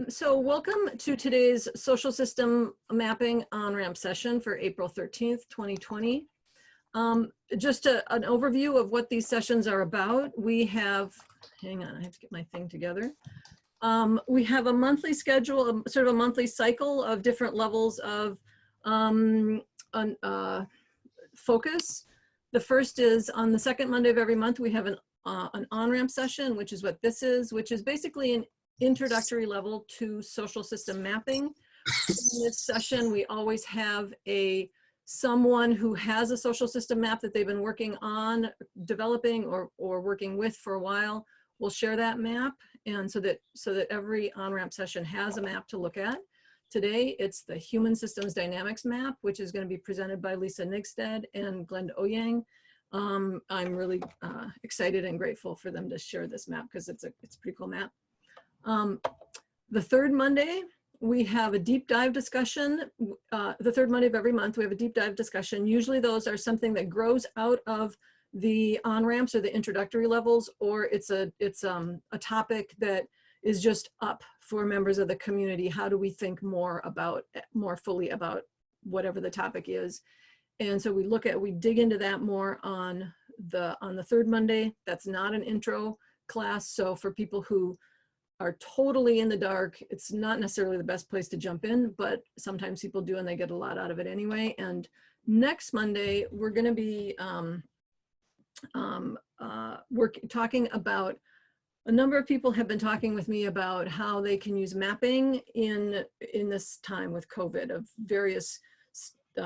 So welcome to today's social system mapping on-ramp session for April 13th, 2020. Just an overview of what these sessions are about. We have, hang on, I have to get my thing together. We have a monthly schedule, sort of a monthly cycle of different levels of focus. The first is on the second Monday of every month, we have an on-ramp session, which is what this is, which is basically an introductory level to social system mapping. In this session, we always have someone who has a social system map that they've been working on developing or working with for a while. We'll share that map, and so that every on-ramp session has a map to look at. Today, it's the Human Systems Dynamics map, which is going to be presented by Lisa Negstad and Glenda Eoyang. I'm really excited and grateful for them to share this map because it's a pretty cool map. The third Monday, we have a deep dive discussion. The third Monday of every month, we have a deep dive discussion. Usually those are something that grows out of the on-ramps or the introductory levels, or it's a topic that is just up for members of the community. How do we think more fully about whatever the topic is? And so we dig into that more on the third Monday. That's not an intro class. So for people who are totally in the dark, it's not necessarily the best place to jump in, but sometimes people do and they get a lot out of it anyway. And next Monday, we're gonna be talking about, a number of people have been talking with me about how they can use mapping in this time with COVID of various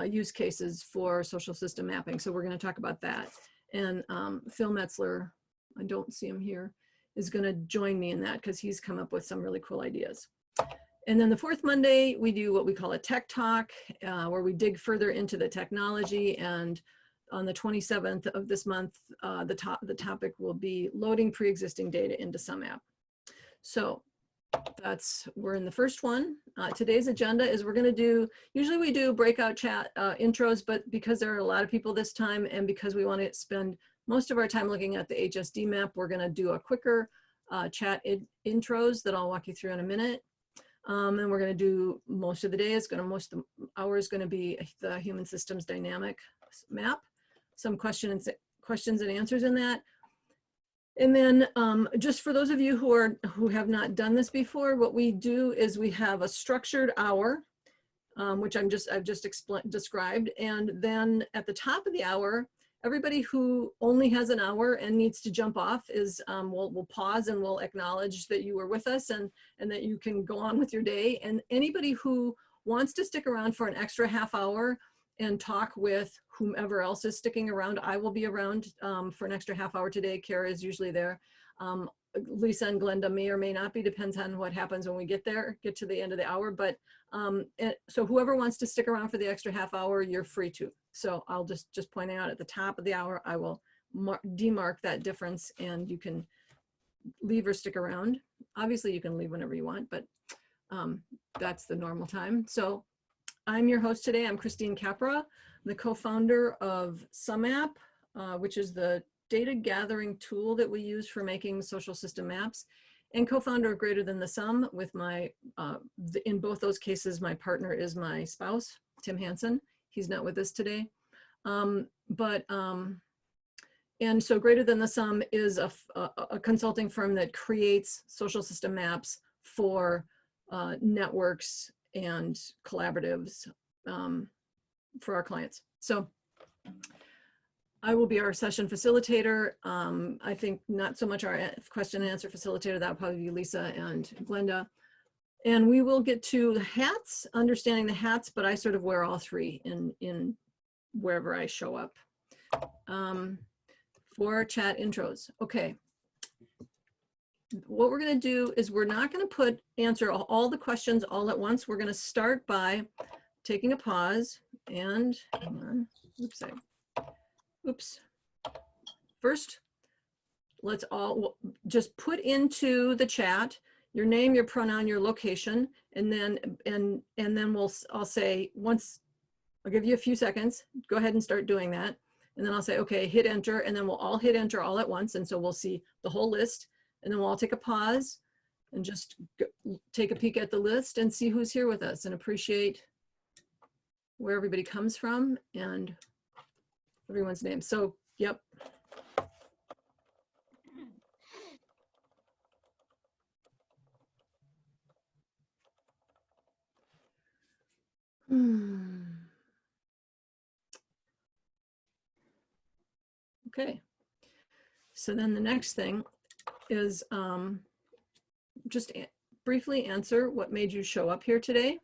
use cases for social system mapping. So we're gonna talk about that. And Phil Metzler, I don't see him here, is going to join me in that because he's come up with some really cool ideas. And then the fourth Monday, we do what we call a tech talk, where we dig further into the technology. And on the 27th of this month, the topic will be loading pre-existing data into sumApp. So we're in the first one. Today's agenda is we're going to do, usually we do breakout chat intros, but because there are a lot of people this time and because we want to spend most of our time looking at the HSD map, we're going to do a quicker chat intros that I'll walk you through in a minute. And we're going to do most of the day. Most of the hour is going to be the Human Systems Dynamic map. Some questions and answers in that. And then just for those of you who have not done this before, what we do is we have a structured hour, which I've just described. And then at the top of the hour, everybody who only has an hour and needs to jump off we'll pause and we'll acknowledge that you were with us and that you can go on with your day. And anybody who wants to stick around for an extra half hour and talk with whomever else is sticking around, I will be around for an extra half hour today. Kara is usually there. Lisa and Glenda may or may not be, depends on what happens when we get to the end of the hour. But so whoever wants to stick around for the extra half hour, you're free to. So I'll just pointing out at the top of the hour, I will demark that difference and you can leave or stick around. Obviously you can leave whenever you want, but that's the normal time. So I'm your host today. I'm Christine Capra, I'm the co-founder of sumApp, which is the data gathering tool that we use for making social system maps, and co-founder of Greater Than the Sum with in both those cases, my partner is my spouse, Tim Hansen. He's not with us today. And so Greater Than the Sum is a consulting firm that creates social system maps for networks and collaboratives for our clients. So I will be our session facilitator. I think not so much our question and answer facilitator, that will probably be Lisa and Glenda. And we will get to the hats, understanding the hats, but I sort of wear all three in wherever I show up. For chat intros. Okay. What we're going to do is we're not going to answer all the questions all at once. We're going to start by taking a pause and, hang on, oops. First, let's all just put into the chat your name, your pronoun, your location, and then I'll say, once I'll give you a few seconds, go ahead and start doing that. And then I'll say, okay, hit enter, and then we'll all hit enter all at once. And so we'll see the whole list, and then we'll all take a pause, and just take a peek at the list and see who's here with us and appreciate where everybody comes from and everyone's name. So, yep. Okay. So then the next thing is just briefly answer what made you show up here today.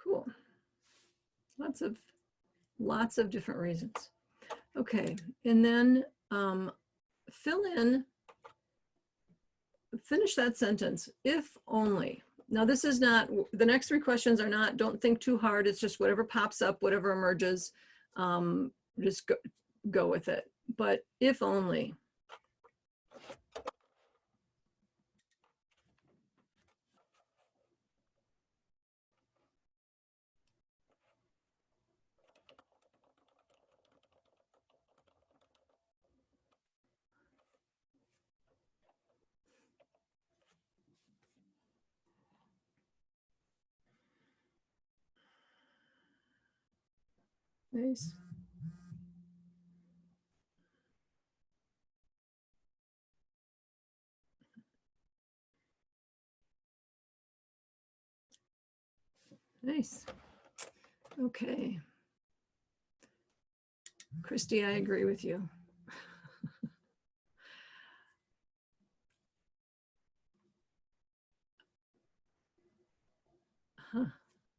Cool. Lots of different reasons. Okay, and then fill in, finish that sentence, if only. Now this is not, the next three questions are not, don't think too hard, it's just whatever pops up, whatever emerges, just go with it. But if only. Nice. Nice. Okay. Christy, I agree with you. Huh.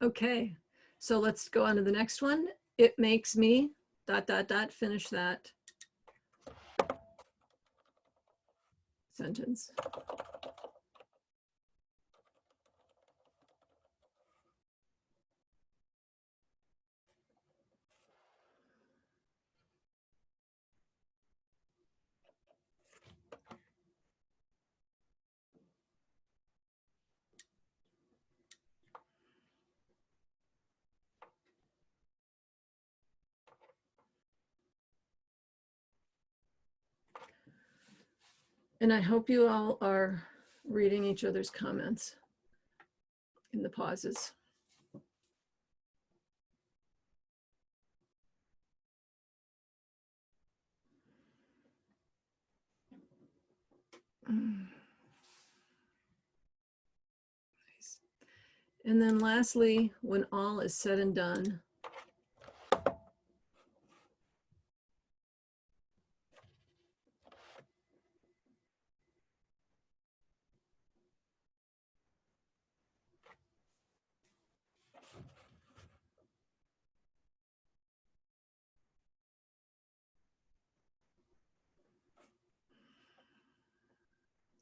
Okay, so let's go on to the next one. It makes me ... finish that sentence. And I hope you all are reading each other's comments in the pauses. Nice. And then lastly, when all is said and done,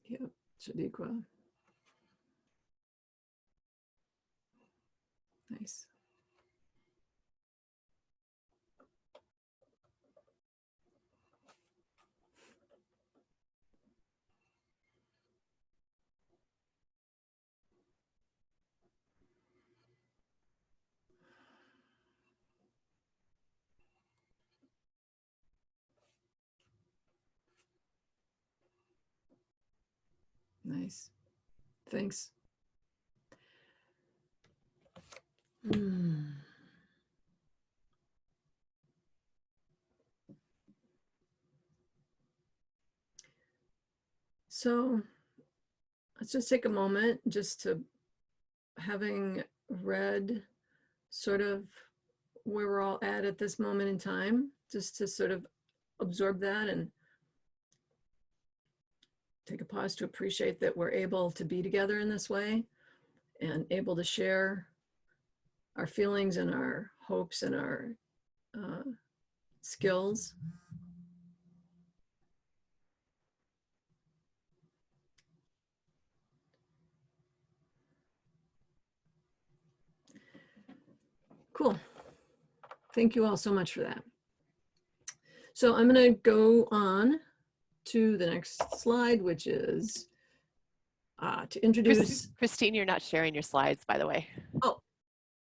yep, Shadiqua. Nice. Nice. Thanks. So let's just take a moment just to, having read sort of where we're all at this moment in time, just to sort of absorb that and take a pause to appreciate that we're able to be together in this way and able to share our feelings and our hopes and our skills. Cool. Thank you all so much for that. So I'm going to go on to the next slide, which is to introduce. Christine, you're not sharing your slides, by the way. Oh,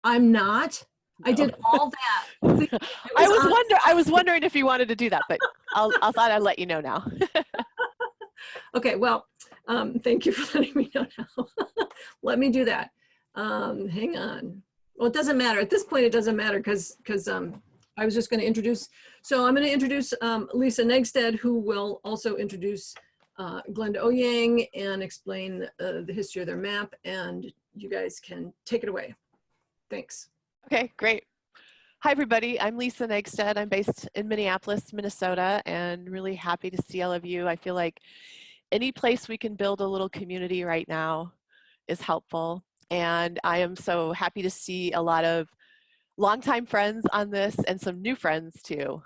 I'm not. No. I did all that. I was wondering if you wanted to do that, but I thought I'd let you know now. Okay, well, thank you for letting me know now. Let me do that. Hang on. Well, it doesn't matter. At this point, it doesn't matter because I was just going to introduce. So I'm going to introduce Lisa Negstad, who will also introduce Glenda Eoyang and explain the history of their map, and you guys can take it away. Thanks. Okay, great. Hi, everybody. I'm Lisa Negstad. I'm based in Minneapolis, Minnesota, and really happy to see all of you. I feel like any place we can build a little community right now is helpful. And I am so happy to see a lot of longtime friends on this and some new friends too.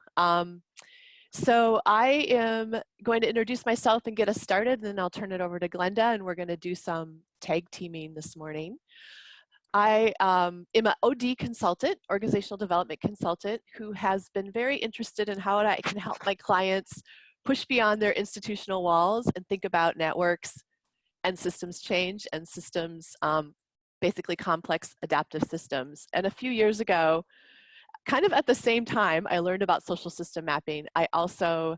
So I am going to introduce myself and get us started, and then I'll turn it over to Glenda, and we're going to do some tag teaming this morning. I am an OD consultant, organizational development consultant, who has been very interested in how I can help my clients push beyond their institutional walls and think about networks and systems change and systems, basically complex adaptive systems. And a few years ago, kind of at the same time I learned about social system mapping, I also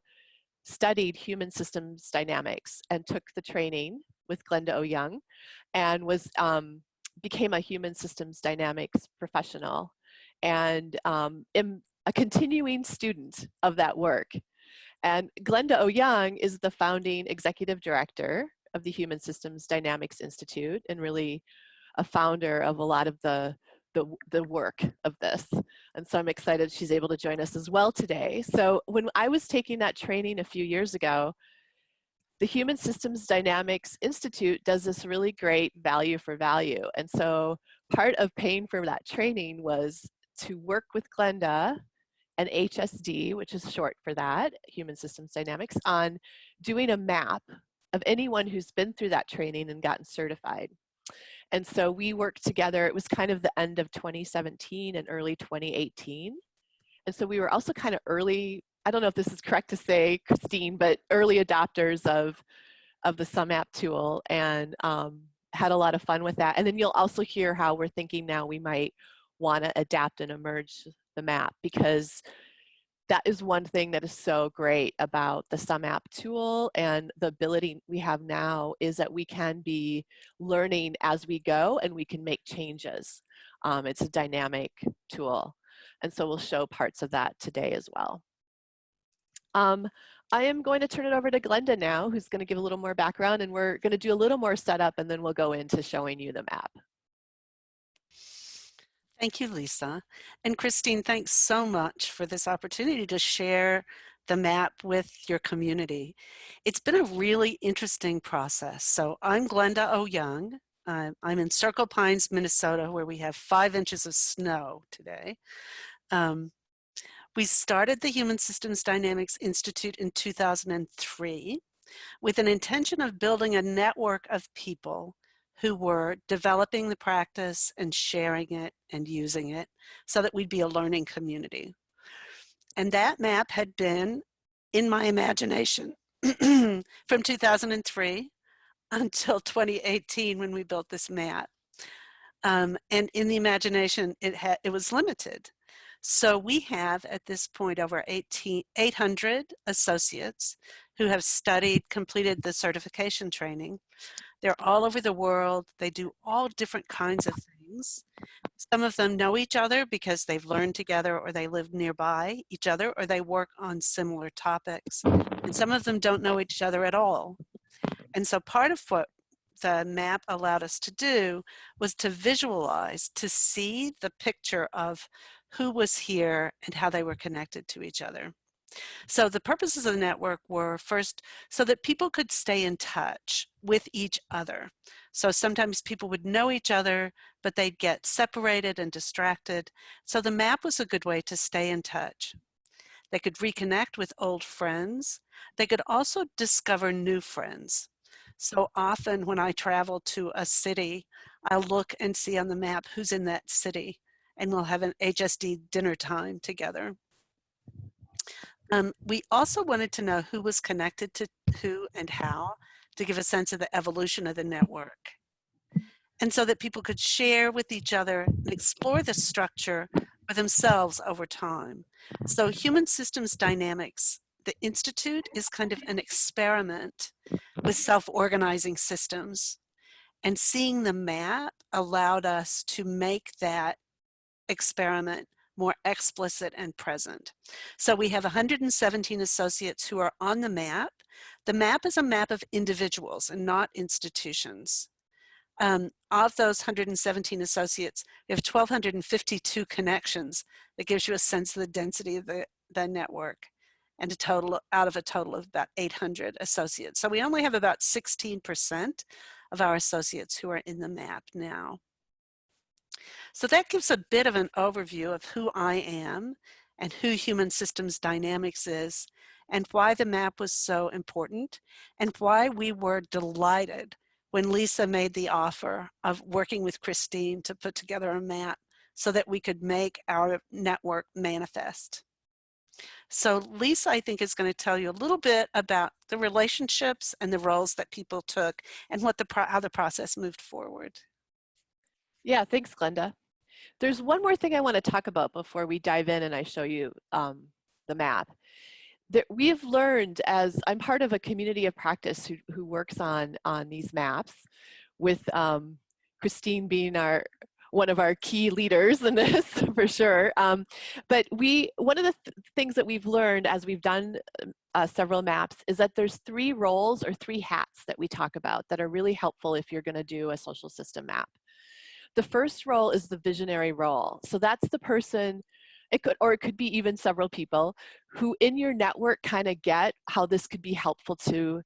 studied human systems dynamics and took the training with Glenda Eoyang and was became a human systems dynamics professional, and am a continuing student of that work. And Glenda Eoyang is the founding executive director of the Human Systems Dynamics Institute, and really a founder of a lot of the work of this. And so I'm excited she's able to join us as well today. So when I was taking that training a few years ago, the Human Systems Dynamics Institute does this really great value for value. And so part of paying for that training was to work with Glenda and HSD, which is short for that, Human Systems Dynamics, on doing a map of anyone who's been through that training and gotten certified. And so we worked together. It was kind of the end of 2017 and early 2018. And so we were also kind of early, I don't know if this is correct to say, Christine, but early adopters of the sumApp tool, and had a lot of fun with that. And then you'll also hear how we're thinking now we might want to adapt and emerge the map, because that is one thing that is so great about the sumApp tool and the ability we have now is that we can be learning as we go and we can make changes. It's a dynamic tool. And so we'll show parts of that today as well. I am going to turn it over to Glenda now, who's going to give a little more background, and we're going to do a little more setup, and then we'll go into showing you the map. Thank you, Lisa. And Christine, thanks so much for this opportunity to share the map with your community. It's been a really interesting process. So I'm Glenda Eoyang. I'm in Circle Pines, Minnesota, where we have 5 inches of snow today. We started the Human Systems Dynamics Institute in 2003 with an intention of building a network of people who were developing the practice and sharing it and using it so that we'd be a learning community. And that map had been in my imagination from 2003 until 2018 when we built this map. And in the imagination, it was limited. So we have at this point over 800 associates who have studied, completed the certification training. They're all over the world. They do all different kinds of things. Some of them know each other because they've learned together, or they live nearby each other, or they work on similar topics. And some of them don't know each other at all. And so part of what the map allowed us to do was to visualize, to see the picture of who was here and how they were connected to each other. So the purposes of the network were first so that people could stay in touch with each other. So sometimes people would know each other, but they'd get separated and distracted. So the map was a good way to stay in touch. They could reconnect with old friends. They could also discover new friends. So often when I travel to a city, I'll look and see on the map who's in that city. and we'll have an HSD dinner time together. We also wanted to know who was connected to who and how, to give a sense of the evolution of the network. And so that people could share with each other and explore the structure for themselves over time. So Human Systems Dynamics, the Institute, is kind of an experiment with self-organizing systems. And seeing the map allowed us to make that experiment more explicit and present. So we have 117 associates who are on the map. The map is a map of individuals and not institutions. Of those 117 associates, we have 1,252 connections. That gives you a sense of the density of the network, and a total out of a total of about 800 associates. So we only have about 16% of our associates who are in the map now. So that gives a bit of an overview of who I am and who Human Systems Dynamics is, and why the map was so important, and why we were delighted when Lisa made the offer of working with Christine to put together a map so that we could make our network manifest. So Lisa, I think, is going to tell you a little bit about the relationships and the roles that people took, and what how the process moved forward. Yeah, thanks, Glenda. There's one more thing I want to talk about before we dive in and I show you the map. That we've learned, as I'm part of a community of practice who works on these maps, with Christine being one of our key leaders in this for sure. But one of the things that we've learned as we've done several maps is that there's 3 roles or 3 hats that we talk about that are really helpful if you're going to do a social system map. The first role is the visionary role. So that's the person, it could be even several people who in your network kind of get how this could be helpful to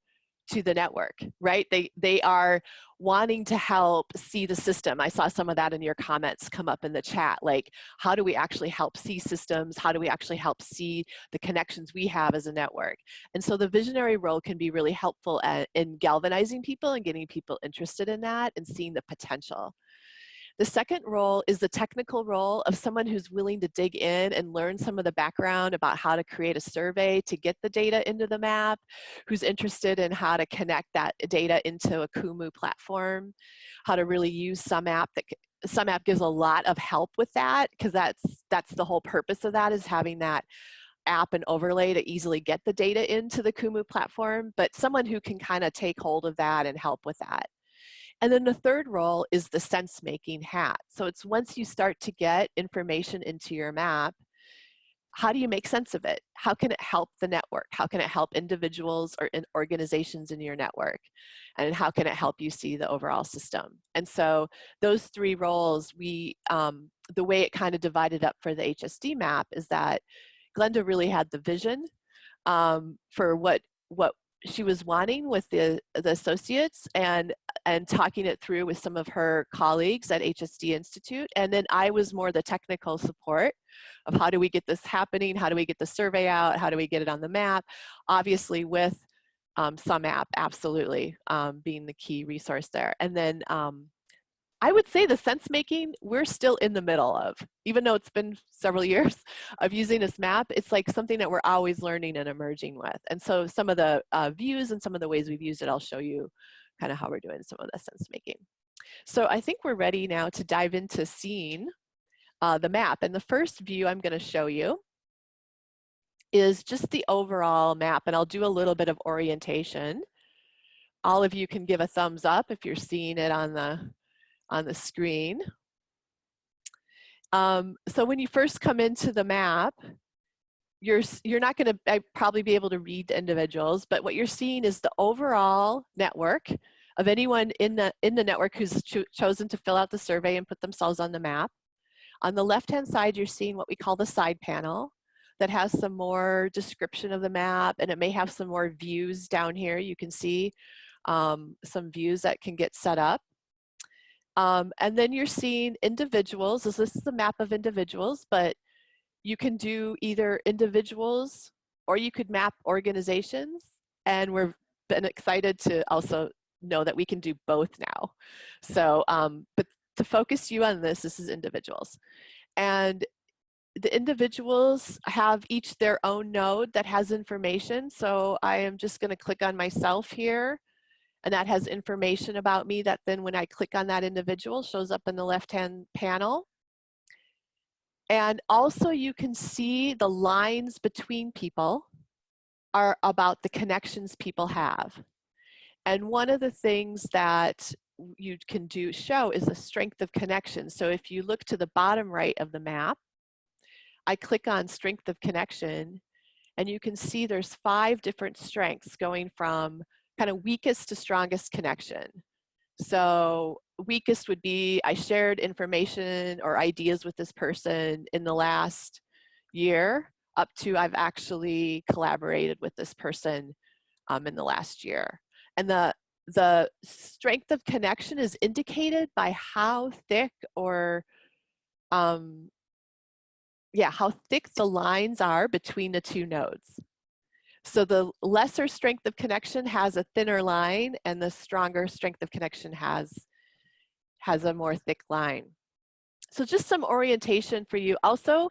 the network, right? They are wanting to help see the system. I saw some of that in your comments come up in the chat, like how do we actually help see systems? How do we actually help see the connections we have as a network? And so the visionary role can be really helpful in galvanizing people and getting people interested in that and seeing the potential. The second role is the technical role of someone who's willing to dig in and learn some of the background about how to create a survey to get the data into the map, who's interested in how to connect that data into a Kumu platform, how to really use sumApp. sumApp gives a lot of help with that, because that's the whole purpose of that, is having that app and overlay to easily get the data into the Kumu platform, but someone who can kind of take hold of that and help with that. And then the third role is the sense-making hat. So it's once you start to get information into your map, how do you make sense of it? How can it help the network? How can it help individuals or organizations in your network? And how can it help you see the overall system? And so those 3 roles, the way it kind of divided up for the HSD map is that Glenda really had the vision for what she was wanting with the associates, and talking it through with some of her colleagues at HSD Institute. And then I was more the technical support of how do we get this happening? How do we get the survey out? How do we get it on the map? Obviously with sumApp, absolutely, being the key resource there. And then I would say the sense making, we're still in the middle of, even though it's been several years of using this map, it's like something that we're always learning and emerging with. And so some of the views and some of the ways we've used it, I'll show you kind of how we're doing some of the sense making. So I think we're ready now to dive into seeing the map. And the first view I'm going to show you is just the overall map, and I'll do a little bit of orientation. All of you can give a thumbs up if you're seeing it on the screen. So when you first come into the map, you're not going to probably be able to read the individuals, but what you're seeing is the overall network of anyone in the network who's chosen to fill out the survey and put themselves on the map. On the left-hand side, you're seeing what we call the side panel that has some more description of the map, and it may have some more views down here. You can see some views that can get set up. And then you're seeing individuals. This is the map of individuals, but you can do either individuals or you could map organizations. And we've been excited to also know that we can do both now. So, but to focus you on this is individuals. And the individuals have each their own node that has information. So I am just going to click on myself here, and that has information about me that then when I click on that individual shows up in the left-hand panel. And also you can see the lines between people are about the connections people have. And one of the things that you can show is the strength of connection. So if you look to the bottom right of the map, I click on strength of connection, and you can see there's 5 different strengths going from kind of weakest to strongest connection. So weakest would be I shared information or ideas with this person in the last year, up to I've actually collaborated with this person in the last year. And the strength of connection is indicated by how thick or how thick the lines are between the 2 nodes. So the lesser strength of connection has a thinner line, and the stronger strength of connection has a more thick line. So just some orientation for you. Also,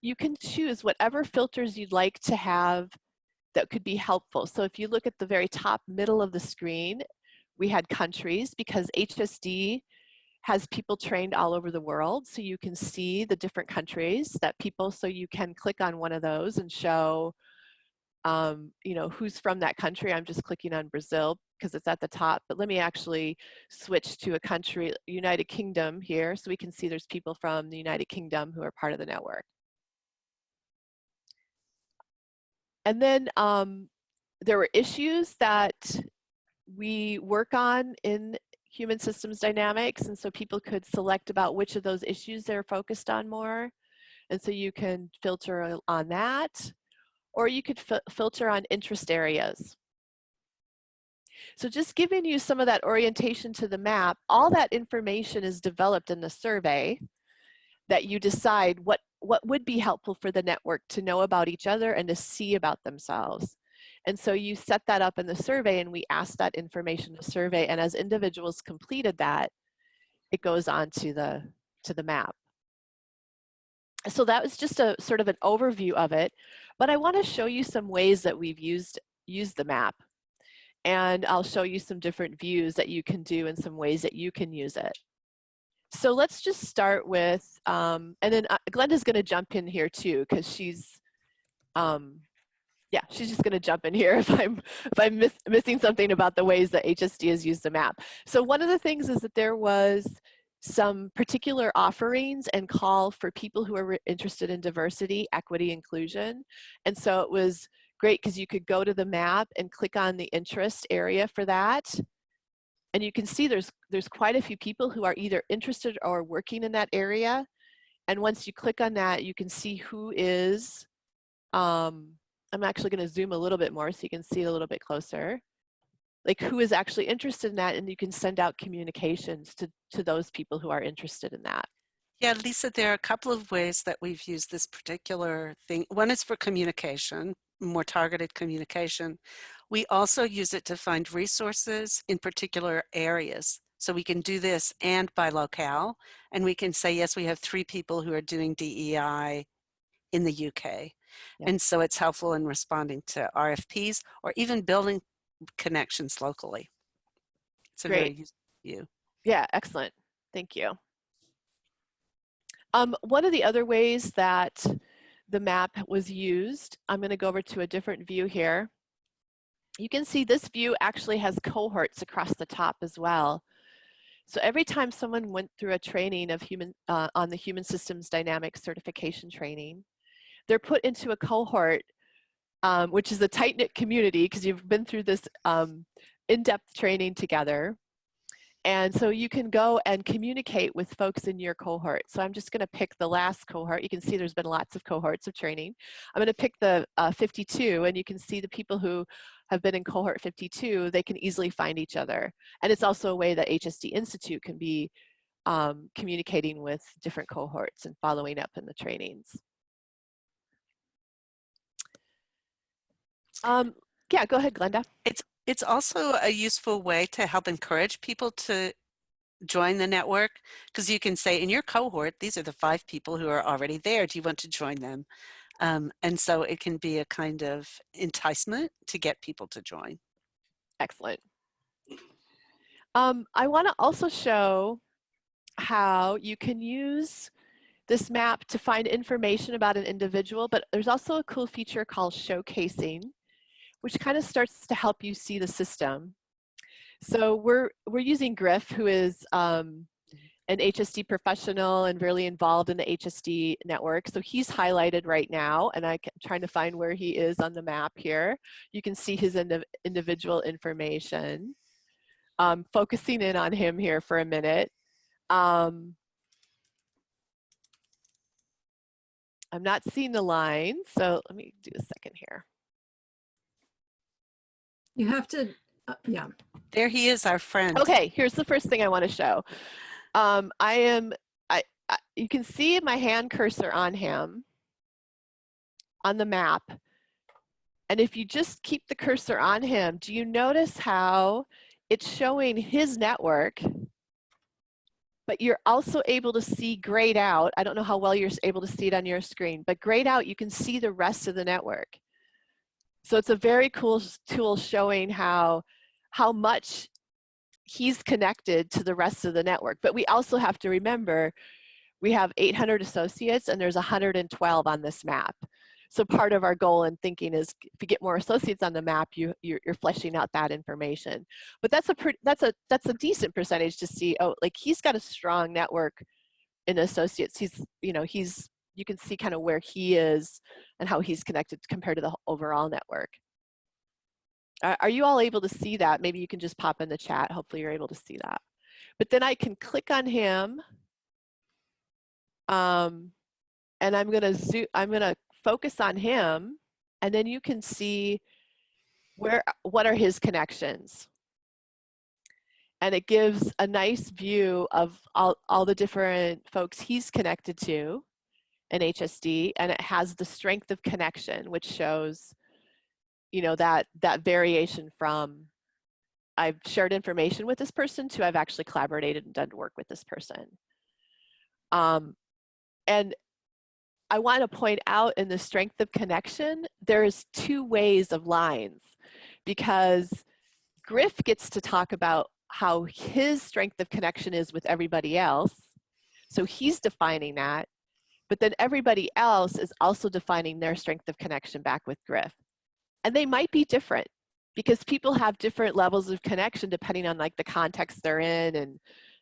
you can choose whatever filters you'd like to have that could be helpful. So if you look at the very top middle of the screen, we had countries, because HSD has people trained all over the world. So you can see the different countries that people, so you can click on one of those and show who's from that country. I'm just clicking on Brazil because it's at the top, but let me actually switch to a country, United Kingdom here, so we can see there's people from the United Kingdom who are part of the network. And then there were issues that we work on in human systems dynamics, and so people could select about which of those issues they're focused on more. And so you can filter on that, or you could filter on interest areas. So just giving you some of that orientation to the map, all that information is developed in the survey that you decide what would be helpful for the network to know about each other and to see about themselves. And so you set that up in the survey, and we ask that information in the survey, and as individuals completed that, it goes on to the map. So that was just a sort of an overview of it, but I want to show you some ways that we've used the map. And I'll show you some different views that you can do and some ways that you can use it. So let's just start with, and then Glenda's going to jump in here too, because she's just going to jump in here if I'm missing something about the ways that HSD has used the map. So one of the things is that there was some particular offerings and call for people who are interested in diversity, equity, inclusion. And so it was great because you could go to the map and click on the interest area for that. And you can see there's quite a few people who are either interested or working in that area. And once you click on that, you can see who is, I'm actually going to zoom a little bit more so you can see it a little bit closer, like who is actually interested in that, and you can send out communications to those people who are interested in that. Yeah, Lisa, there are a couple of ways that we've used this particular thing. One is for communication, more targeted communication. We also use it to find resources in particular areas. So we can do this and by locale, and we can say, yes, we have 3 people who are doing DEI in the UK. Yeah. And so it's helpful in responding to RFPs or even building connections locally. It's a very useful view. Yeah, excellent. Thank you. One of the other ways that the map was used, I'm going to go over to a different view here. You can see this view actually has cohorts across the top as well. So every time someone went through a training of on the Human Systems Dynamics certification training, they're put into a cohort, which is a tight-knit community because you've been through this in-depth training together. And so you can go and communicate with folks in your cohort. So I'm just going to pick the last cohort. You can see there's been lots of cohorts of training. I'm going to pick the 52, and you can see the people who have been in cohort 52, they can easily find each other. And it's also a way that HSD Institute can be communicating with different cohorts and following up in the trainings. Yeah, go ahead, Glenda. It's also a useful way to help encourage people to join the network, because you can say in your cohort, these are the 5 people who are already there. Do you want to join them? And so it can be a kind of enticement to get people to join. Excellent. I want to also show how you can use this map to find information about an individual, but there's also a cool feature called showcasing, which kind of starts to help you see the system. So we're using Griff, who is an HSD professional and really involved in the HSD network. So he's highlighted right now, and I'm trying to find where he is on the map here. You can see his individual information. Focusing in on him here for a minute. I'm not seeing the line, so let me do a second here. You have to, yeah. There he is, our friend. Okay, here's the first thing I want to show. You can see my hand cursor on him on the map. And if you just keep the cursor on him, do you notice how it's showing his network, but you're also able to see grayed out. I don't know how well you're able to see it on your screen, but grayed out, you can see the rest of the network. So it's a very cool tool showing how much he's connected to the rest of the network. But we also have to remember, we have 800 associates and there's 112 on this map. So part of our goal and thinking is, if you get more associates on the map, you're fleshing out that information. But that's a decent percentage to see. Oh, like he's got a strong network in associates. You can see kind of where he is and how he's connected compared to the overall network. Are you all able to see that? Maybe you can just pop in the chat. Hopefully you're able to see that. But then I can click on him, and I'm gonna focus on him, and then you can see what are his connections. And it gives a nice view of all the different folks he's connected to in HSD, and it has the strength of connection, which shows, that variation from I've shared information with this person to I've actually collaborated and done work with this person. And I want to point out in the strength of connection, there's 2 ways of lines, because Griff gets to talk about how his strength of connection is with everybody else. So he's defining that, but then everybody else is also defining their strength of connection back with Griff. And they might be different because people have different levels of connection depending on like the context they're in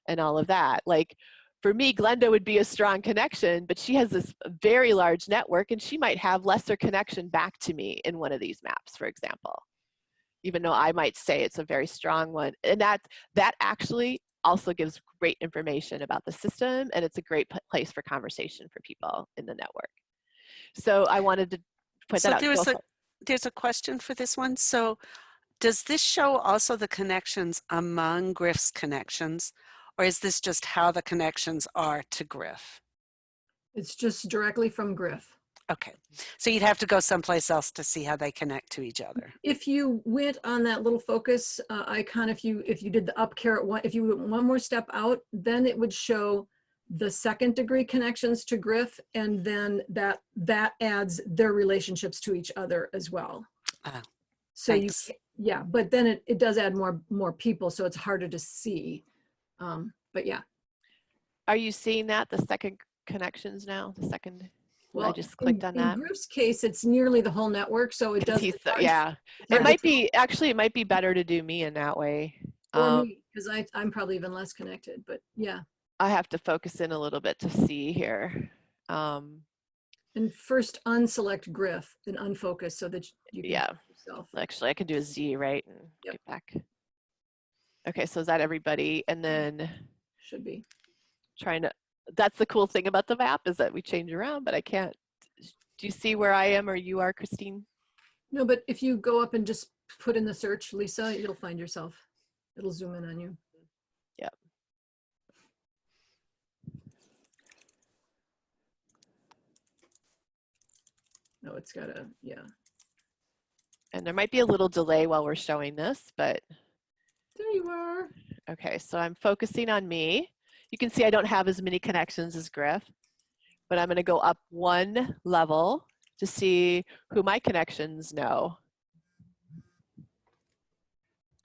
and all of that. Like for me, Glenda would be a strong connection, but she has this very large network and she might have lesser connection back to me in one of these maps, for example, even though I might say it's a very strong one. And that actually also gives great information about the system, and it's a great place for conversation for people in the network. So I wanted to point that out. There's a question for this one. So does this show also the connections among Griff's connections, or is this just how the connections are to Griff? It's just directly from Griff. Okay, so you'd have to go someplace else to see how they connect to each other. If you went on that little focus icon, if you did the up caret one, if you went one more step out, then it would show the 2nd degree connections to Griff, and then that adds their relationships to each other as well. So thanks. But then it does add more people, so it's harder to see. But yeah. Are you seeing that, the 2nd connections now, the 2nd? Well, I just clicked on that. In Griff's case, it's nearly the whole network, so it does. Yeah, it might be better to do me in that way. Or me, because I'm probably even less connected, but yeah. I have to focus in a little bit to see here. And first unselect Griff, then unfocus so that you can see yourself. Actually, I can do a Z, right? And get back. Okay, so is that everybody? And then should be that's the cool thing about the map, is that we change around, but I can't. Do you see where I am or you are, Christine? No, but if you go up and just put in the search, Lisa, you'll find yourself. It'll zoom in on you. Yep. No, it's got a, And there might be a little delay while we're showing this, but There you are. Okay, so I'm focusing on me. You can see I don't have as many connections as Griff, but I'm going to go up one level to see who my connections know.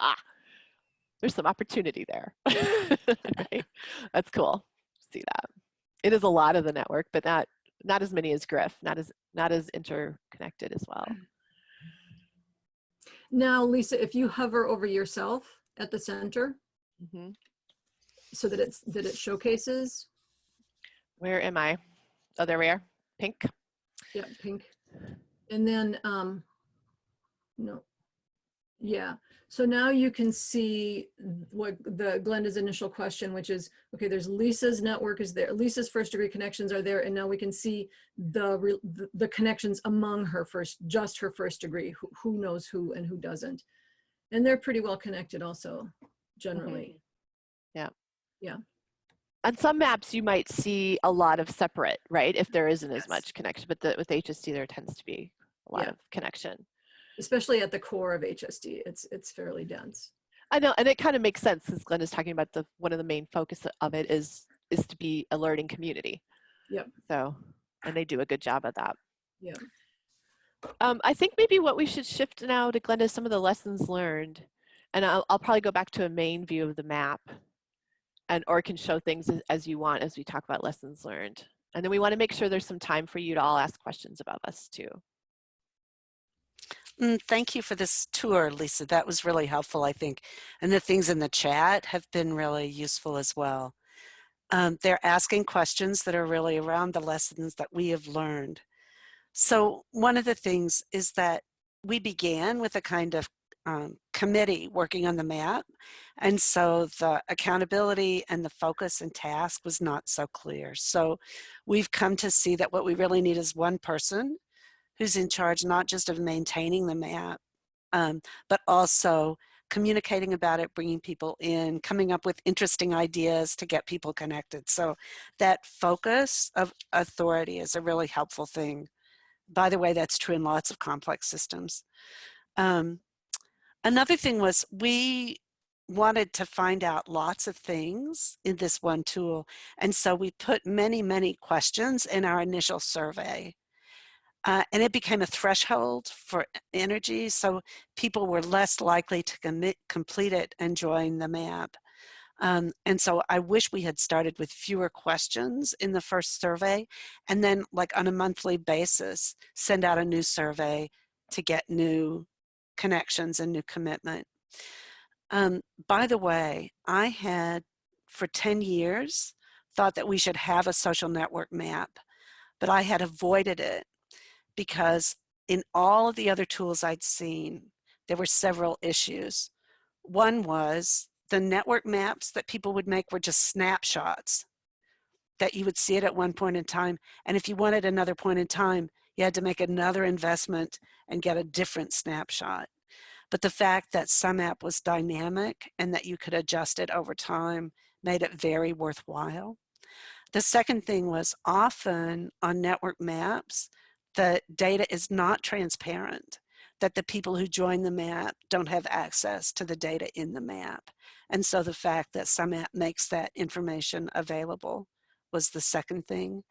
Ah, there's some opportunity there. Right? That's cool. See that. It is a lot of the network, but not as many as Griff, not as interconnected as well. Now, Lisa, if you hover over yourself at the center, Mm-hmm. so that it showcases. Where am I? Oh, there we are. Pink. Yeah, pink. And then, no, yeah. So now you can see what Glenda's initial question, which is, okay, there's Lisa's network is there. Lisa's first degree connections are there. And now we can see the connections among just her first degree, who knows who and who doesn't. And they're pretty well connected also, generally. Mm-hmm. Yeah. Yeah. On some maps, you might see a lot of separate, right? If there isn't as Yes. much connection, but with HSD, there tends to be a lot of connection. Especially at the core of HSD, it's fairly dense. I know, and it kind of makes sense because Glenda's talking about one of the main focus of it is to be a learning community. Yep. So, and they do a good job at that. Yeah. I think maybe what we should shift now to Glenda is some of the lessons learned, and I'll probably go back to a main view of the map, or can show things as you want as we talk about lessons learned. And then we want to make sure there's some time for you to all ask questions about us too. Thank you for this tour, Lisa. That was really helpful, I think. And the things in the chat have been really useful as well. They're asking questions that are really around the lessons that we have learned. So one of the things is that we began with a kind of committee working on the map. And so the accountability and the focus and task was not so clear. So we've come to see that what we really need is one person who's in charge not just of maintaining the map, but also communicating about it, bringing people in, coming up with interesting ideas to get people connected. So that focus of authority is a really helpful thing. By the way, that's true in lots of complex systems. Another thing was we wanted to find out lots of things in this one tool. And so we put many, many questions in our initial survey. And it became a threshold for energy, so people were less likely to complete it and join the map. And so I wish we had started with fewer questions in the first survey, and then like on a monthly basis, send out a new survey to get new connections and new commitment. By the way, I had for 10 years thought that we should have a social network map, but I had avoided it because in all of the other tools I'd seen, there were several issues. One was the network maps that people would make were just snapshots that you would see it at one point in time. And if you wanted another point in time, you had to make another investment and get a different snapshot. But the fact that sumApp was dynamic and that you could adjust it over time made it very worthwhile. The second thing was often on network maps, the data is not transparent, that the people who join the map don't have access to the data in the map. And so the fact that sumApp makes that information available was the second thing.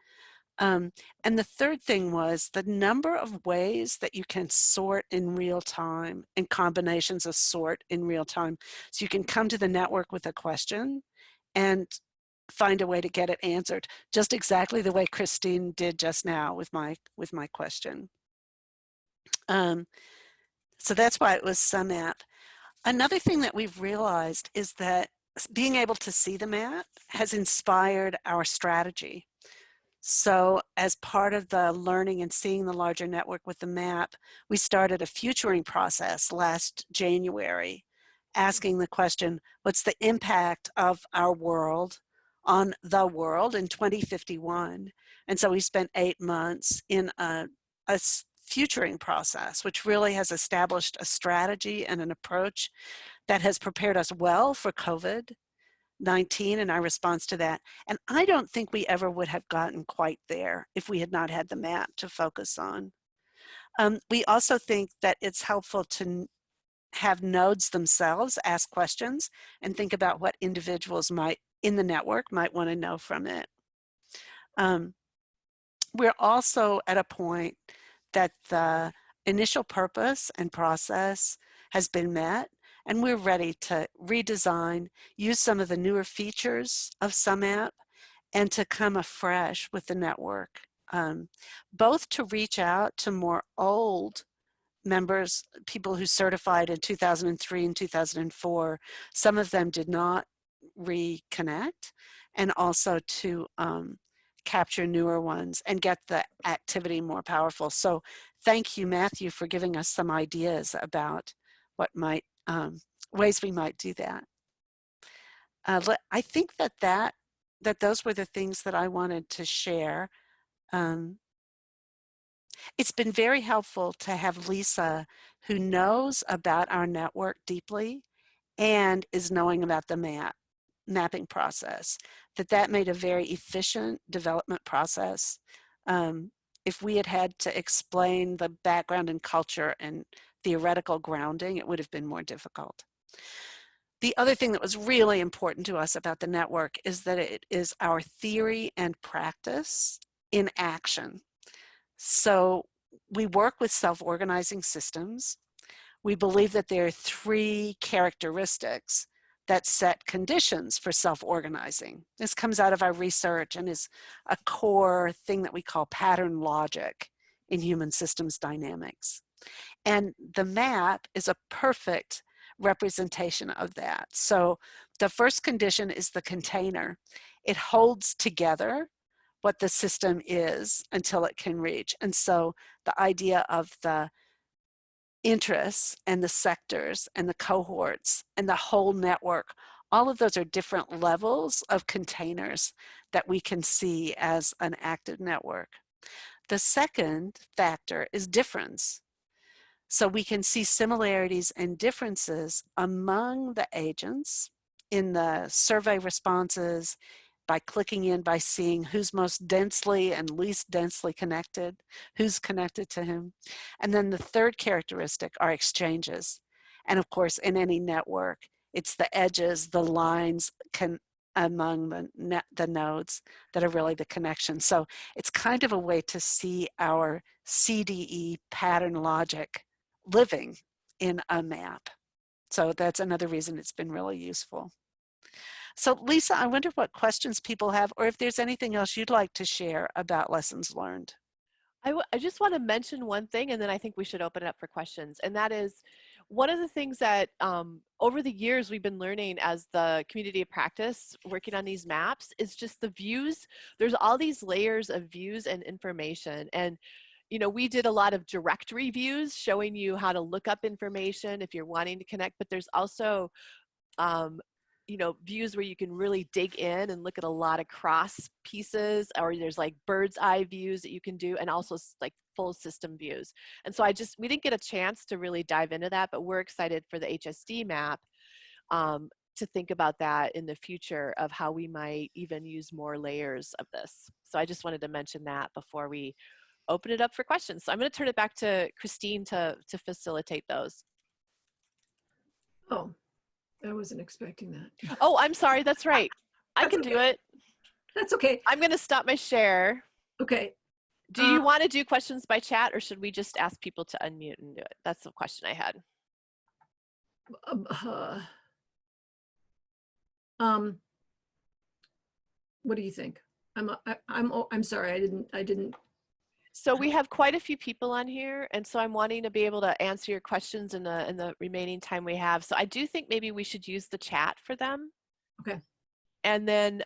And the third thing was the number of ways that you can sort in real time and combinations of sort in real time. So you can come to the network with a question and find a way to get it answered, just exactly the way Christine did just now with my question. So that's why it was sumApp. Another thing that we've realized is that being able to see the map has inspired our strategy. So as part of the learning and seeing the larger network with the map, we started a futuring process last January, asking the question, what's the impact of our world on the world in 2051? And so we spent 8 months in a futuring process, which really has established a strategy and an approach that has prepared us well for COVID-19 and our response to that. And I don't think we ever would have gotten quite there if we had not had the map to focus on. We also think that it's helpful to have nodes themselves ask questions and think about what individuals might in the network might want to know from it. We're also at a point that the initial purpose and process has been met, and we're ready to redesign, use some of the newer features of sumApp, and to come afresh with the network, both to reach out to more old members, people who certified in 2003 and 2004. Some of them did not reconnect, and also to capture newer ones and get the activity more powerful. So thank you, Matthew, for giving us some ideas about what might, ways we might do that. I think that those were the things that I wanted to share. It's been very helpful to have Lisa, who knows about our network deeply and is knowing about the mapping process, that made a very efficient development process. If we had had to explain the background and culture and theoretical grounding, it would have been more difficult. The other thing that was really important to us about the network is that it is our theory and practice in action. So we work with self-organizing systems. We believe that there are 3 characteristics that set conditions for self-organizing. This comes out of our research and is a core thing that we call pattern logic in human systems dynamics. And the map is a perfect representation of that. So the first condition is the container. It holds together what the system is until it can reach. And so the idea of the interests and the sectors and the cohorts and the whole network, all of those are different levels of containers that we can see as an active network. The second factor is difference. So we can see similarities and differences among the agents in the survey responses, by clicking in, by seeing who's most densely and least densely connected, who's connected to him. And then the third characteristic are exchanges. And of course, in any network, it's the edges, the lines among the nodes that are really the connection. So it's kind of a way to see our CDE pattern logic living in a map. So that's another reason it's been really useful. So Lisa, I wonder what questions people have, or if there's anything else you'd like to share about lessons learned. I just want to mention one thing, and then I think we should open it up for questions. And that is one of the things that over the years we've been learning as the community of practice working on these maps is just the views. There's all these layers of views and information. And you know, we did a lot of directory views showing you how to look up information if you're wanting to connect, but there's also you know, views where you can really dig in and look at a lot of cross pieces, or there's like bird's eye views that you can do, and also like full system views. And so we didn't get a chance to really dive into that, but we're excited for the HSD map to think about that in the future of how we might even use more layers of this. So I just wanted to mention that before we open it up for questions. So I'm going to turn it back to Christine to facilitate those. Oh, I wasn't expecting that. Oh, I'm sorry. That's right. I can do it. That's okay. I'm going to stop my share. Okay. Do you want to do questions by chat, or should we just ask people to unmute and do it? That's the question I had. What do you think? I'm sorry. I didn't. So we have quite a few people on here, and so I'm wanting to be able to answer your questions in the remaining time we have. So I do think maybe we should use the chat for them. Okay. And then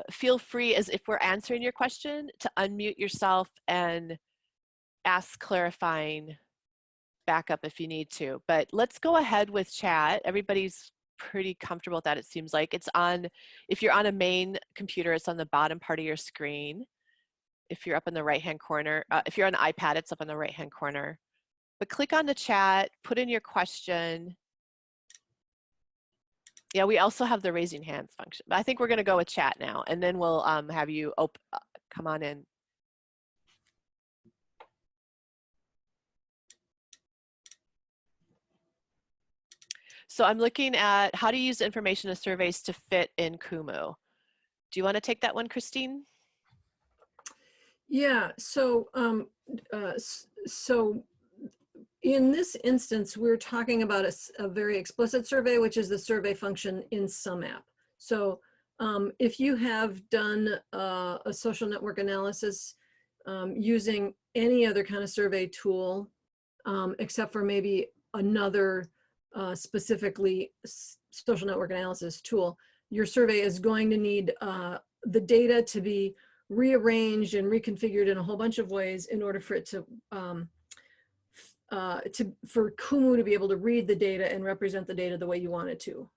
feel free, as if we're answering your question, to unmute yourself and ask clarifying backup if you need to. But let's go ahead with chat. Everybody's pretty comfortable with that, it seems like. It's on, if you're on a main computer, it's on the bottom part of your screen. If you're up in the right-hand corner, if you're on an iPad, it's up in the right-hand corner. But click on the chat, put in your question. Yeah, we also have the raising hands function. But I think we're going to go with chat now, and then we'll have you come on in. So I'm looking at how to use information in surveys to fit in Kumu. Do you want to take that one, Christine? Yeah, so so in this instance, we're talking about a very explicit survey, which is the survey function in sumApp. So if you have done a social network analysis using any other kind of survey tool, except for maybe another specifically social network analysis tool, your survey is going to need the data to be rearranged and reconfigured in a whole bunch of ways in order for it to for Kumu to be able to read the data and represent the data the way you want it to.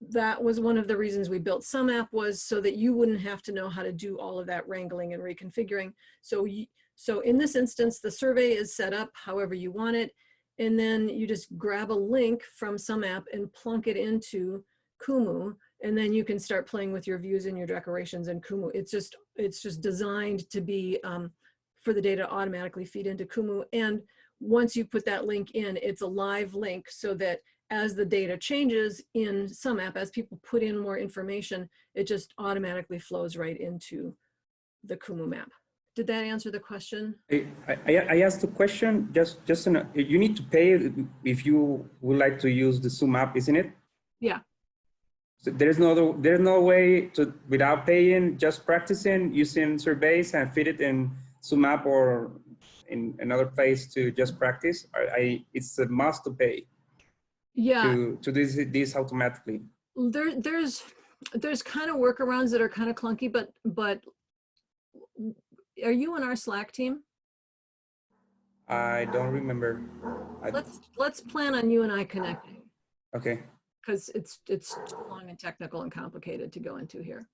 That was one of the reasons we built sumApp, was so that you wouldn't have to know how to do all of that wrangling and reconfiguring. So in this instance, the survey is set up however you want it, and then you just grab a link from sumApp and plunk it into Kumu, and then you can start playing with your views and your decorations in Kumu. It's just designed to be for the data to automatically feed into Kumu. And once you put that link in, it's a live link, so that as the data changes in sumApp, as people put in more information, it just automatically flows right into the Kumu map. Did that answer the question? I asked the question, you need to pay if you would like to use the sumApp, isn't it? Yeah. So there's no way to, without paying, just practicing using surveys and fit it in sumApp or in another place to just practice. It's a must to pay. Yeah. To do this automatically. There's kind of workarounds that are kind of clunky, but are you on our Slack team? I don't remember. Let's plan on you and I connecting. Okay. Because it's too long and technical and complicated to go into here.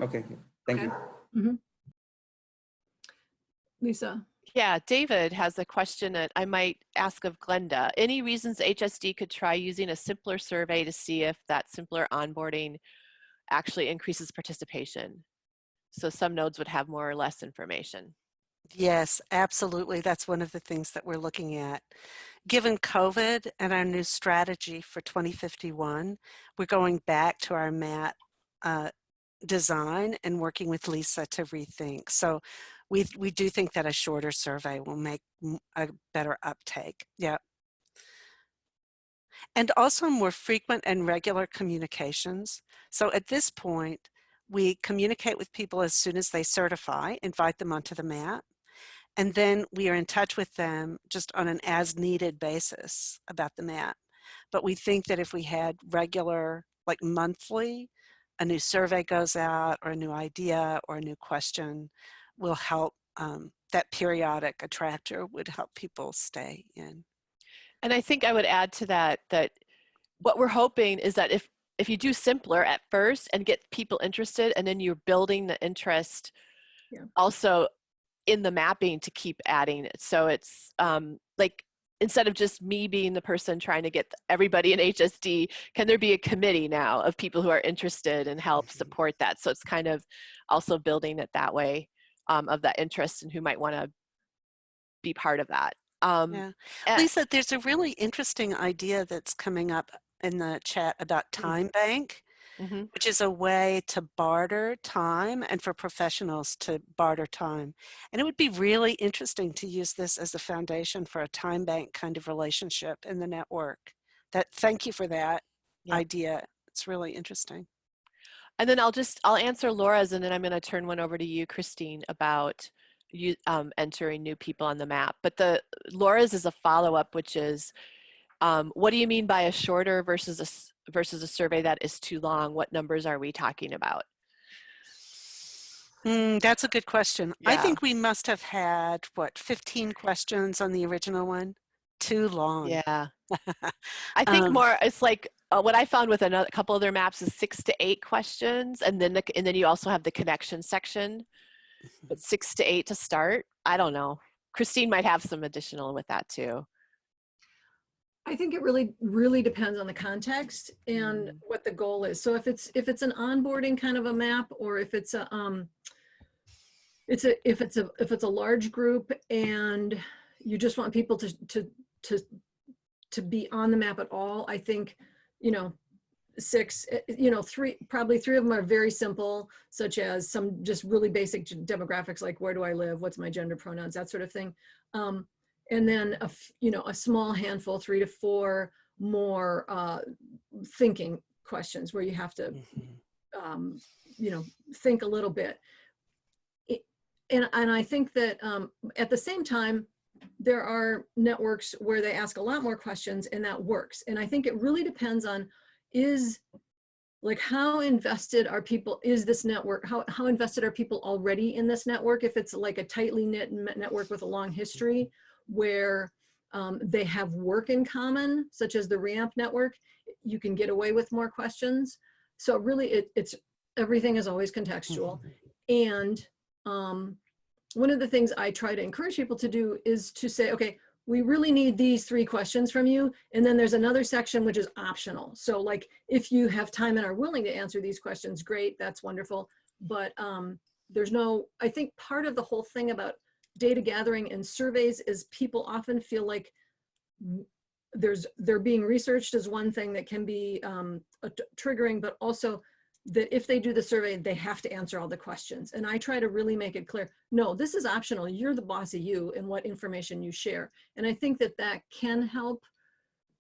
Okay. Thank you. Mm-hmm. Lisa. Yeah, David has a question that I might ask of Glenda. Any reasons HSD could try using a simpler survey to see if that simpler onboarding actually increases participation? So some nodes would have more or less information. Yes, absolutely. That's one of the things that we're looking at. Given COVID and our new strategy for 2051, we're going back to our MAT design and working with Lisa to rethink. So we do think that a shorter survey will make a better uptake. Yeah. And also more frequent and regular communications. So at this point, we communicate with people as soon as they certify, invite them onto the MAT, and then we are in touch with them just on an as-needed basis about the MAT. But we think that if we had regular, like monthly, a new survey goes out, or a new idea, or a new question will help, that periodic attractor would help people stay in. And I think I would add to that, that what we're hoping is that if you do simpler at first and get people interested, and then you're building the interest also in the mapping to keep adding it. So it's like, instead of just me being the person trying to get everybody in HSD, can there be a committee now of people who are interested and help support that? So it's kind of also building it that way, of that interest and who might want to be part of that. Yeah. Lisa, there's a really interesting idea that's coming up in the chat about time bank, which is a way to barter time and for professionals to barter time. And it would be really interesting to use this as a foundation for a time bank kind of relationship in the network. Thank you for that idea. It's really interesting. And then I'll answer Laura's, and then I'm going to turn one over to you, Christine, about you entering new people on the map. But Laura's is a follow-up, which is, what do you mean by a shorter versus a survey that is too long? What numbers are we talking about? That's a good question. Yeah. I think we must have had, 15 questions on the original one? Too long. Yeah. I think more, it's like, what I found with a couple other maps is 6 to 8 questions, and then you also have the connection section, but 6 to 8 to start. I don't know. Christine might have some additional with that too. I think it really depends on the context and what the goal is. So if it's an onboarding kind of a map, or if it's a if it's a large group and you just want people to be on the map at all, I think you know, 6, you know, probably 3 of them are very simple, such as some just really basic demographics, like where do I live, what's my gender pronouns, that sort of thing. And then, you know, a small handful, 3 to 4 more thinking questions where you have to, you know, think a little bit. And I think that at the same time, there are networks where they ask a lot more questions and that works. And I think it really depends on like how invested are people, is this network, how invested are people already in this network? If it's like a tightly knit network with a long history where they have work in common, such as the Wrapup network, you can get away with more questions. So really it's everything is always contextual. And one of the things I try to encourage people to do is to say, okay, we really need these 3 questions from you. And then there's another section which is optional. So like, if you have time and are willing to answer these questions, great, that's wonderful. But there's no, I think part of the whole thing about data gathering and surveys is people often feel like they're being researched as one thing that can be triggering, but also that if they do the survey, they have to answer all the questions. And I try to really make it clear, no, this is optional. You're the boss of you and what information you share. And I think that that can help,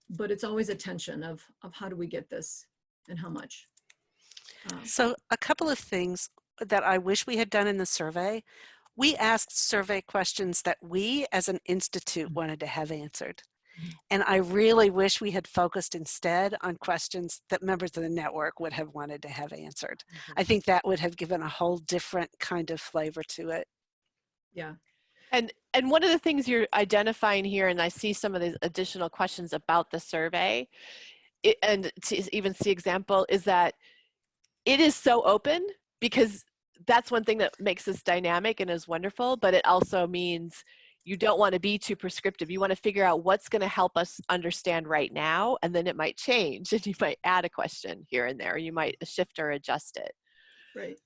but it's always a tension of how do we get this and how much. So a couple of things that I wish we had done in the survey. We asked survey questions that we as an institute wanted to have answered. And I really wish we had focused instead on questions that members of the network would have wanted to have answered. I think that would have given a whole different kind of flavor to it. Yeah. And one of the things you're identifying here, and I see some of the additional questions about the survey, and to even see example, is that it is so open, because that's one thing that makes this dynamic and is wonderful, but it also means you don't want to be too prescriptive. You want to figure out what's going to help us understand right now, and then it might change and you might add a question here and there. You might shift or adjust it. Right.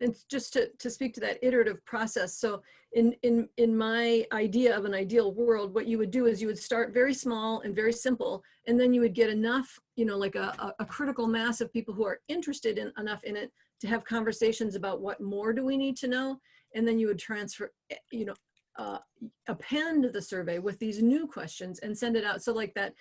And just to speak to that iterative process. So in my idea of an ideal world, what you would do is you would start very small and very simple, and then you would get enough, you know, like a critical mass of people who are interested in enough in it to have conversations about what more do we need to know. And then you would transfer, you know, append the survey with these new questions and send it out. So like that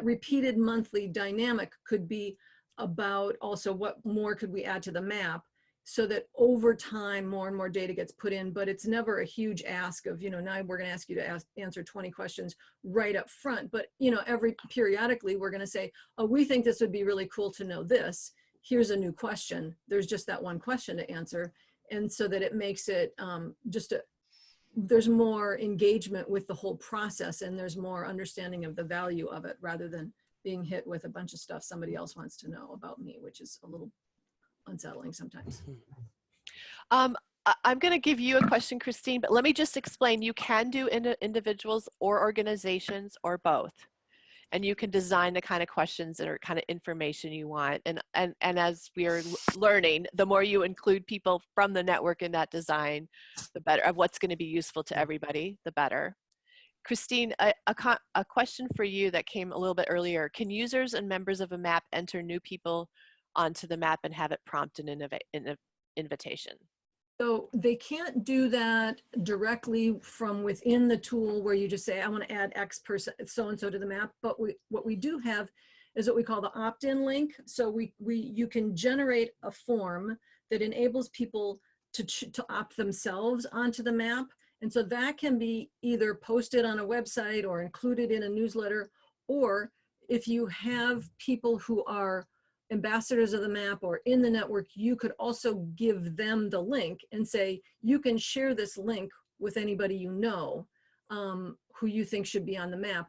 repeated monthly dynamic could be about also what more could we add to the map, so that over time more and more data gets put in, but it's never a huge ask of, you know, now we're going to ask you to answer 20 questions right up front. But, you know, periodically we're going to say, oh, we think this would be really cool to know this. Here's a new question. There's just that one question to answer. And so that it makes it there's more engagement with the whole process, and there's more understanding of the value of it, rather than being hit with a bunch of stuff somebody else wants to know about me, which is a little unsettling sometimes. I'm going to give you a question, Christine, but let me just explain. You can do individuals or organizations or both. And you can design the kind of questions or kind of information you want. And as we are learning, the more you include people from the network in that design, the better, of what's going to be useful to everybody, the better. Christine, a question for you that came a little bit earlier. Can users and members of a map enter new people onto the map and have it prompt an invitation? So they can't do that directly from within the tool where you just say, I want to add X person, so-and-so to the map. But what we do have is what we call the opt-in link. So you can generate a form that enables people to opt themselves onto the map. And so that can be either posted on a website or included in a newsletter, or if you have people who are ambassadors of the map or in the network, you could also give them the link and say, you can share this link with anybody you know who you think should be on the map.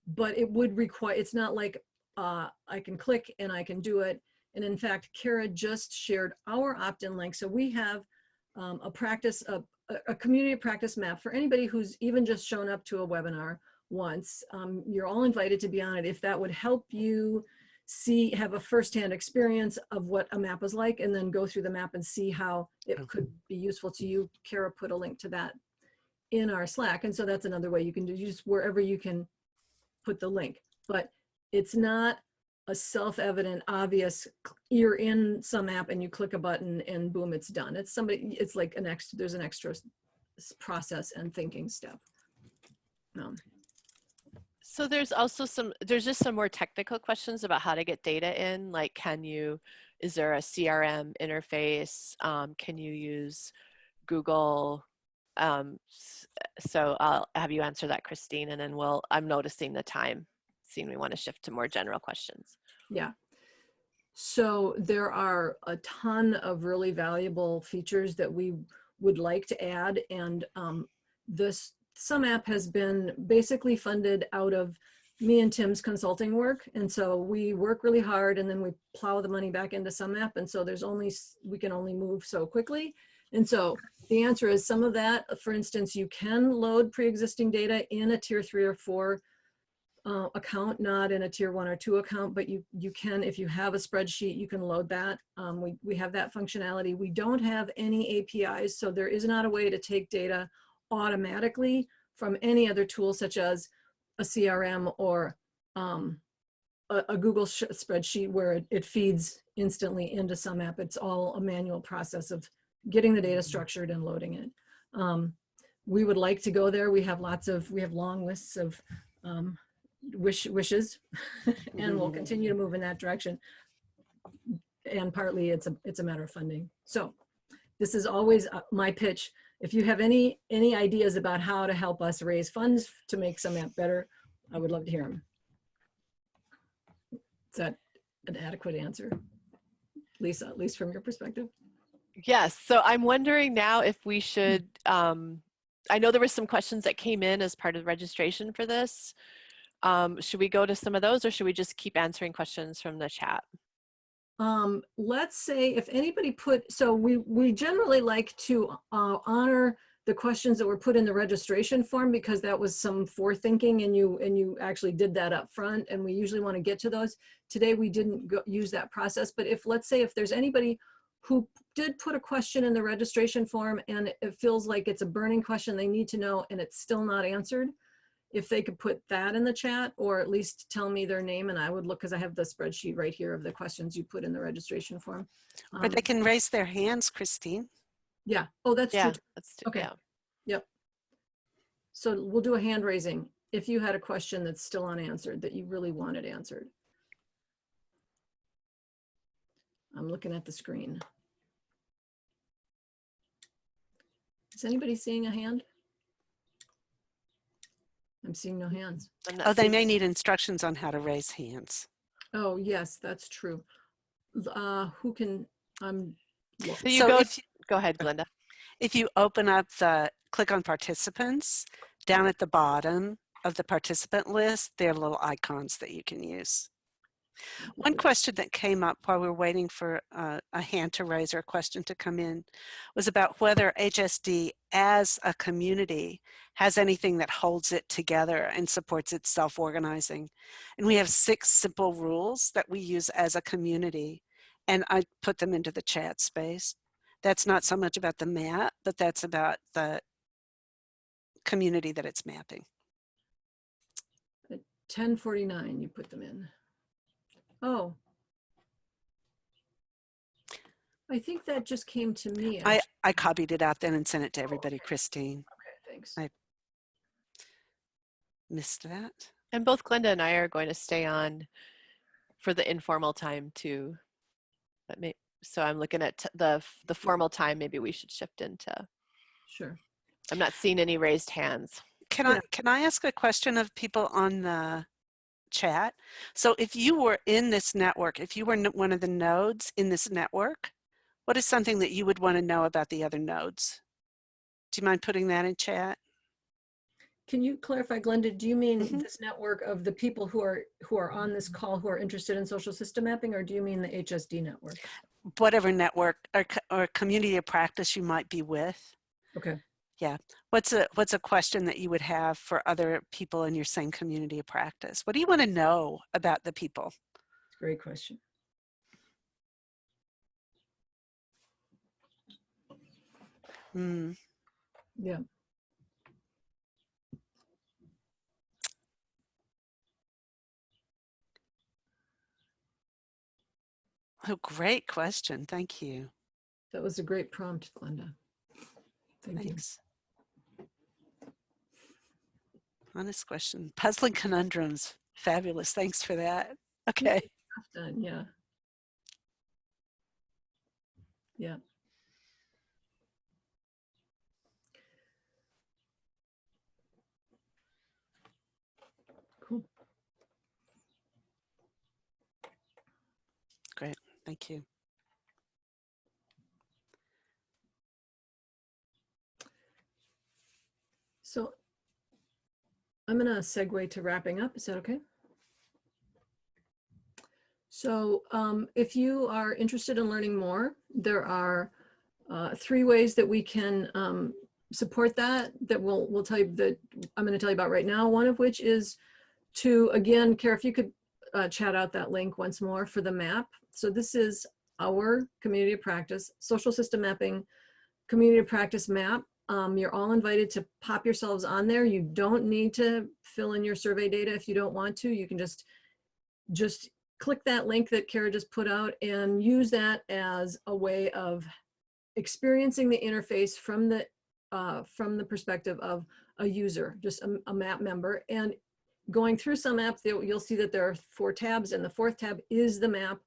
But it would require, it's not like I can click and I can do it. And in fact, Kara just shared our opt-in link. So we have a community practice map for anybody who's even just shown up to a webinar once. You're all invited to be on it if that would help you have a firsthand experience of what a map is like, and then go through the map and see how it could be useful to you. Kara put a link to that in our Slack. And so that's another way you can do, just wherever you can put the link. But it's not a self-evident, obvious, you're in sumApp and you click a button and boom, it's done. It's somebody, it's like there's an extra process and thinking step. So there's also there's just some more technical questions about how to get data in, like is there a CRM interface? Can you use Google? So I'll have you answer that, Christine, and then I'm noticing the time, seeing we want to shift to more general questions. Yeah. So there are a ton of really valuable features that we would like to add, and this sumApp has been basically funded out of me and Tim's consulting work, and so we work really hard and then we plow the money back into sumApp, and so we can only move so quickly. And so the answer is some of that. For instance, you can load pre-existing data in a tier 3 or 4 account, not in a tier 1 or 2 account, but you can, if you have a spreadsheet, you can load that. We have that functionality. We don't have any APIs, so there is not a way to take data automatically from any other tool, such as a CRM or a Google spreadsheet where it feeds instantly into sumApp. It's all a manual process of getting the data structured and loading it. We would like to go there. We have long lists of wishes and we'll continue to move in that direction. And partly it's a matter of funding. So this is always my pitch. If you have any ideas about how to help us raise funds to make sumApp better, I would love to hear them. Is that an adequate answer, Lisa, at least from your perspective? Yes, so I'm wondering now if we should, I know there were some questions that came in as part of the registration for this. Should we go to some of those, or should we just keep answering questions from the chat? Let's say if anybody so we generally like to honor the questions that were put in the registration form, because that was some forethinking and you actually did that up front, and we usually want to get to those. Today we didn't use that process, but let's say if there's anybody who did put a question in the registration form and it feels like it's a burning question they need to know and it's still not answered, if they could put that in the chat, or at least tell me their name, and I would look, because I have the spreadsheet right here of the questions you put in the registration form. Or they can raise their hands, Christine. Yeah. Oh, that's true. That's Okay. Yeah. Yep. So we'll do a hand raising if you had a question that's still unanswered that you really wanted answered. I'm looking at the screen. Is anybody seeing a hand? I'm seeing no hands. Oh, they may need instructions on how to raise hands. Oh, yes, that's true. Who can, So you go ahead, Glenda. If you open up click on participants, down at the bottom of the participant list, there are little icons that you can use. One question that came up while we were waiting for a hand to raise or a question to come in was about whether HSD as a community has anything that holds it together and supports its self-organizing. And we have 6 simple rules that we use as a community, and I put them into the chat space. That's not so much about the map, but that's about the community that it's mapping. At 10:49, you put them in. Oh, I think that just came to me. I copied it out then and sent it to everybody, okay. Christine. Okay, thanks. I missed that. And both Glenda and I are going to stay on for the informal time too. So I'm looking at the formal time. Maybe we should shift into. Sure. I'm not seeing any raised hands. Can I ask a question of people on the chat? So if you were in this network, if you were one of the nodes in this network, what is something that you would want to know about the other nodes? Do you mind putting that in chat? Can you clarify, Glenda, do you mean this network of the people who are on this call who are interested in social system mapping, or do you mean the HSD network? Whatever network or community of practice you might be with. Okay. Yeah. What's a question that you would have for other people in your same community of practice? What do you want to know about the people? Great question. Yeah. Oh, great question. Thank you. That was a great prompt, Glenda. Thank you. Thanks. Honest question. Puzzling conundrums. Fabulous. Thanks for that. Okay. Done. Yeah. Yeah. Cool. Great. Thank you. So I'm going to segue to wrapping up. Is that okay? So if you are interested in learning more, there are 3 ways that we can support that we'll tell you that I'm going to tell you about right now. One of which is to, again, Kara, if you could chat out that link once more for the map. So this is our community of practice, social system mapping, community of practice map. You're all invited to pop yourselves on there. You don't need to fill in your survey data if you don't want to. You can just click that link that Kara just put out and use that as a way of experiencing the interface from the perspective of a user, just a map member. And going through sumApp, you'll see that there are 4 tabs, and the 4th tab is the map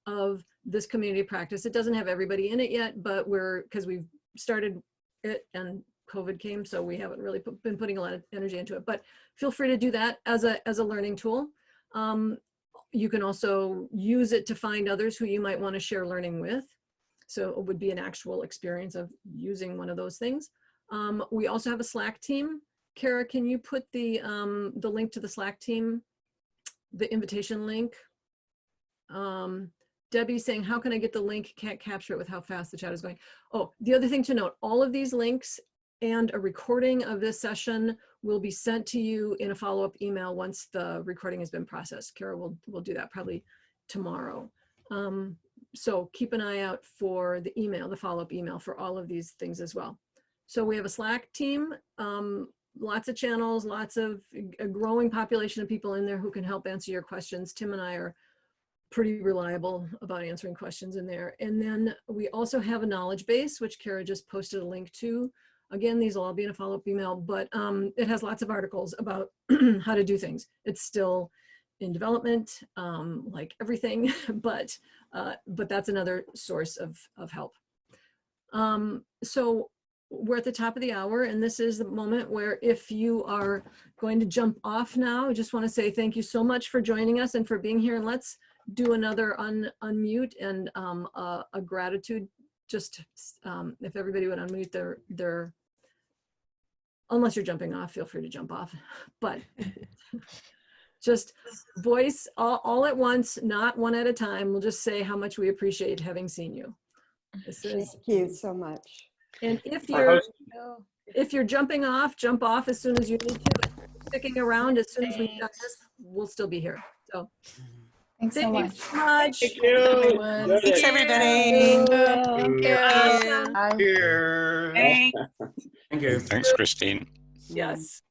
of this community practice. It doesn't have everybody in it yet, but because we've started it and COVID came, so we haven't really been putting a lot of energy into it. But feel free to do that as a learning tool. You can also use it to find others who you might want to share learning with. So it would be an actual experience of using one of those things. We also have a Slack team. Kara, can you put the link to the Slack team, the invitation link? Debbie's saying, how can I get the link? Can't capture it with how fast the chat is going. Oh, the other thing to note, all of these links and a recording of this session will be sent to you in a follow-up email once the recording has been processed. Kara will do that probably tomorrow. So keep an eye out for the email, the follow-up email for all of these things as well. So we have a Slack team, lots of channels, a growing population of people in there who can help answer your questions. Tim and I are pretty reliable about answering questions in there. And then we also have a knowledge base, which Kara just posted a link to. Again, these will all be in a follow-up email, but it has lots of articles about how to do things. It's still in development, like everything, but that's another source of help. So we're at the top of the hour, and this is the moment where if you are going to jump off now, I just want to say thank you so much for joining us and for being here. And let's do another unmute and a gratitude. Just if everybody would unmute their, unless you're jumping off, feel free to jump off, but just voice all at once, not one at a time. We'll just say how much we appreciate having seen you. Thank you so much. And if you're jumping off, jump off as soon as you need to. If you're sticking around, as soon as we've done this, we'll still be here. So Thanks so much. Thank you. Thanks, everybody. Thank you. Awesome. Bye. Here. Thank you. Thanks, Christine. Yes.